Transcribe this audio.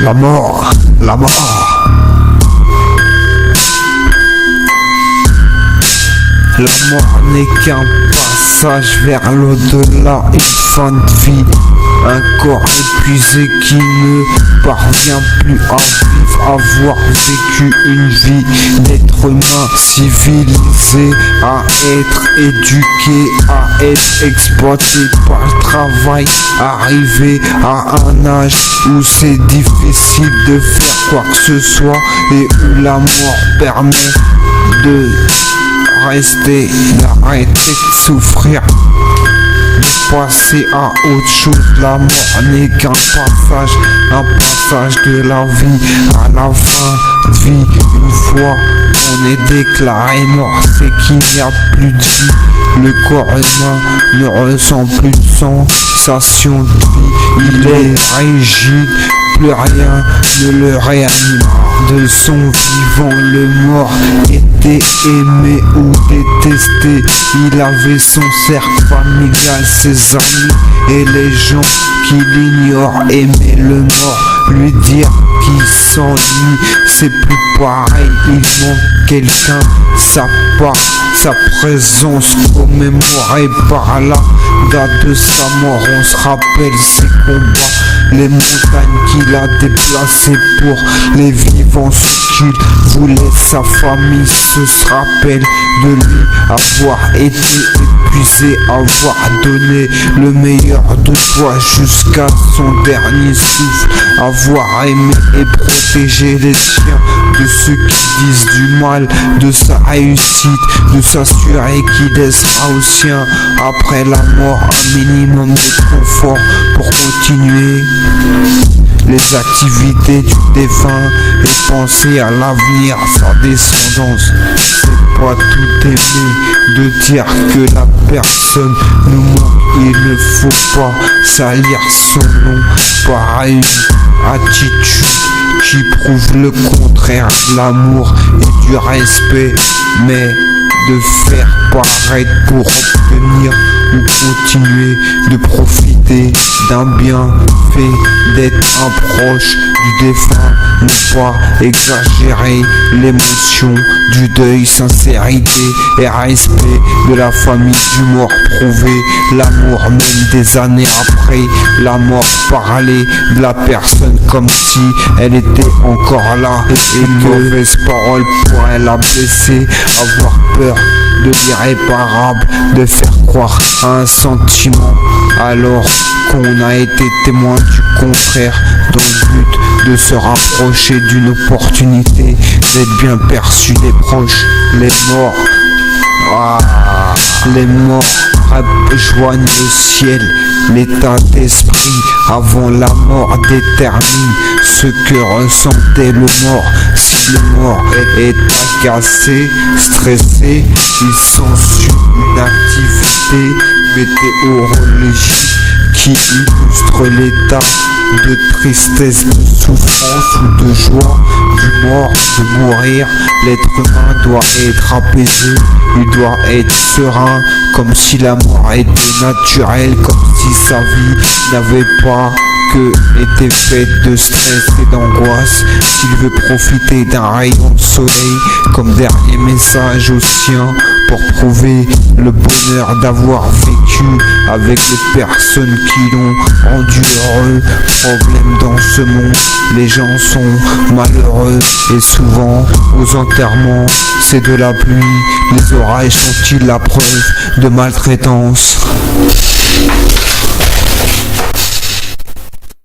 La mort, la mort. La mort n'est qu'un passage vers l'au-delà, une fin de vie. Un corps épuisé qui ne parvient plus à vivre, avoir vécu une vie d'être humain civilisé, à être éduqué, à être exploité par le travail, arriver à un âge où c'est difficile de faire quoi que ce soit et où la mort permet de rester, d'arrêter de souffrir, de passer à autre chose. La mort n'est qu'un passage, un passage de la vie à la fin de vie. Une fois on est déclaré mort, c'est qu'il n'y a plus de vie. Le corps humain ne ressent plus de sensation de vie, il est rigide, plus rien ne le réanime. De son vivant, le mort était aimé ou détesté. Il avait son cercle familial, ses amis et les gens qui l'ignorent. Aimer le mort, lui dire qu'il s'ennuie, c'est plus pareil. Il manque quelqu'un, sa part, sa présence commémorée par la date de sa mort. On se rappelle ses combats, les montagnes qu'il a déplacées pour les vivants, ce qu'il voulait. Sa famille se rappelle de lui, avoir été épuisé, avoir donné le meilleur de toi jusqu'à son dernier souffle, avoir aimé et protégé les siens de ceux qui disent du mal de sa réussite, de s'assurer qu'il laissera aux siens après la mort un minimum de confort pour continuer les activités du défunt et penser à l'avenir, sa descendance. C'est pas tout aimer de dire que la personne nous manque, il ne faut pas salir son nom par une attitude qui prouve le contraire de l'amour et du respect, mais de faire paraître pour obtenir ou continuer de profiter d'un bienfait, d'être un proche du défunt, ne pas exagérer l'émotion du deuil, sincérité et respect de la famille du mort, prouver l'amour même des années après la mort, parler de la personne comme si elle était encore là et une mauvaise parole pourrait la blesser, avoir peur de l'irréparable, de faire croire à un sentiment alors qu'on a été témoin du contraire, dans le but de se rapprocher d'une opportunité, d'être bien perçu des proches. Les morts rejoignent le ciel, l'état d'esprit avant la mort détermine ce que ressentait le mort. Si le mort est agacé, stressé, il s'ensuit une activité météorologique qui illustre l'état de tristesse, de souffrance ou de joie du mort de mourir. L'être humain doit être apaisé, il doit être serein, comme si la mort était naturelle, comme si sa vie n'avait pas était faite de stress et d'angoisse. S'il veut profiter d'un rayon de soleil comme dernier message aux siens pour prouver le bonheur d'avoir vécu avec les personnes qui l'ont rendu heureux. Problème dans ce monde, les gens sont malheureux et souvent aux enterrements c'est de la pluie. Les orages sont-ils la preuve de maltraitance?